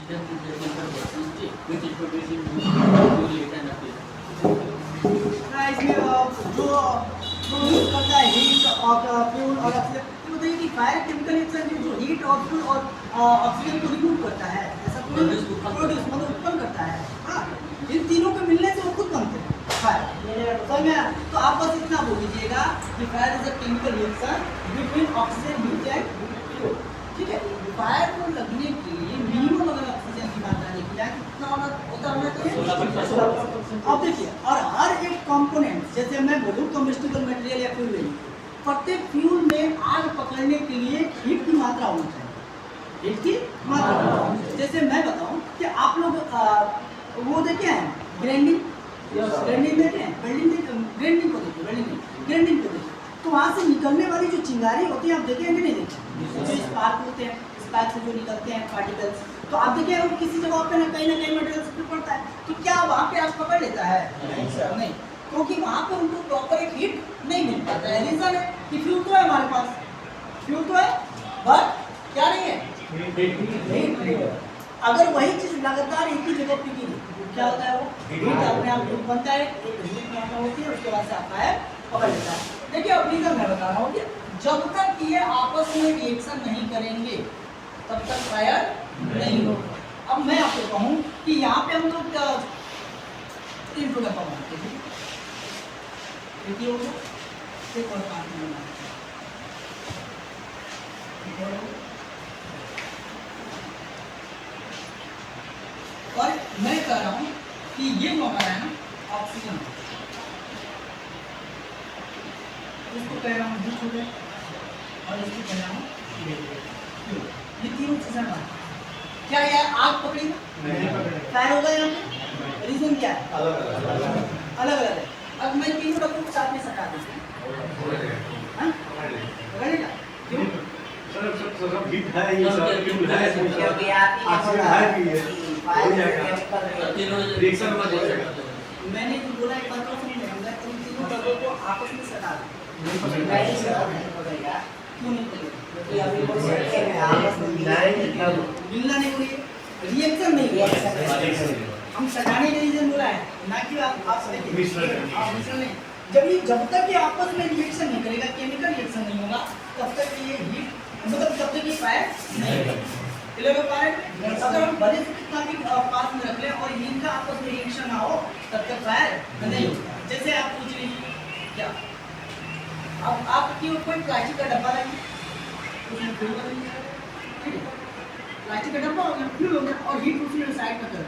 इसमें जो प्रोड्यूस करता है हीट और फ्यूल और ऑक्सीजन, तो बताइए कि फायर केमिकल रिएक्शन जो हीट और फ्यूल और ऑक्सीजन को रिमूव करता है, ऐसा प्रोड्यूस मतलब उत्पन्न करता है। हाँ, इन तीनों के मिलने से वो खुद बनते हैं फायर। समझ में आया? तो आप बस इतना बोल दीजिएगा कि fire is a chemical reaction between oxygen heat and fuel. ठीक है, फायर को लगने के लिए मिनिमम अगर ऑक्सीजन की मात्रा देखी जाए कितना होता होना चाहिए? अब देखिए, और हर एक कंपोनेंट, जैसे मैं बोलूँ कम्बस्टिबल मटेरियल या फ्यूल नहीं, प्रत्येक फ्यूल में आग पकड़ने के लिए हीट की मात्रा होनी चाहिए। हीट की मात्रा, जैसे मैं बताऊं कि आप लोग वो देखे हैं ग्राइंडिंग, ग्राइंडिंग देखे हैं, ग्राइंडिंग को देखिए, ग्राइंडिंग को देखिए, तो वहाँ से निकलने वाली जो चिंगारी होती है आप देखे हैं कि नहीं देखे? जो स्पार्क होते हैं, स्पार्क से जो निकलते हैं पार्टिकल्स, तो आप देखिए वो किसी जगह पे ना कहीं मटेरियल से पड़ता है, तो क्या वहाँ पे आग पकड़ लेता है? नहीं, क्योंकि वहाँ पे उनको प्रॉपर एक हीट नहीं मिल पाता है। रीजन है कि फ्यूल तो है हमारे पास, फ्यूल तो है, बट क्या नहीं है? हीट नहीं है। अगर वही चीज लगातार एक ही जगह पे गिरी, क्या होता है? वो हीट अपने आप हीट बनता है, एक हीट मात्रा होती है, उसके बाद से आता है पकड़ लेता है। देखिए अब रीजन मैं बता रहा हूँ कि जब तक ये आपस में रिएक्शन नहीं करेंगे तब तक फायर नहीं होगा। अब मैं आपको कहूँ कि यहाँ पे हम लोग तीन टू डब्बा बनाते हैं, एक और पाँच में बनाते हैं, और मैं कह रहा हूँ कि ये जो हमारा है ना ऑक्सीजन, इसको कह रहा हूँ हीट हो गया और इसको कह रहा हूँ फ्यूल। ये तीनों चीजें हमारी, क्या यार आग पकड़ी ना, फायर होगा यहाँ पे? रीजन क्या है? अलग अलग है। अब मैं तीनों डब्बों को साथ में सटा देता हूँ, पकड़ेगा? क्यों? सब हीट है, ये सब फ्यूल है, क्योंकि आप रिएक्शन में हो जाएगा। मैंने जो बोला एक बात और समझ में, उन तीनों डब्बों को आपस में सटा दो। क्यों नहीं पकड़ेगा? क्योंकि अभी वो मिलना नहीं हुई, रिएक्शन नहीं हुआ। हम सटाने का रीजन बोला है ना कि आप मिश्रण नहीं। जब तक ये आपस में रिएक्शन नहीं करेगा, केमिकल रिएक्शन नहीं होगा, तब तक ये हीट मतलब तब तक ये फायर नहीं होगा। अगर हम भले से कितना भी पास में रख लें और इनका आपस में रिएक्शन ना हो तब तक फायर नहीं होगा। जैसे आप पूछ लीजिए क्या, अब आपकी कोई प्लास्टिक का डब्बा लाइए, उसमें फ्यूल कर दीजिए, ठीक है? प्लास्टिक का डब्बा हो गया, फ्यूल हो गया, और हीट उसमें साइड में कर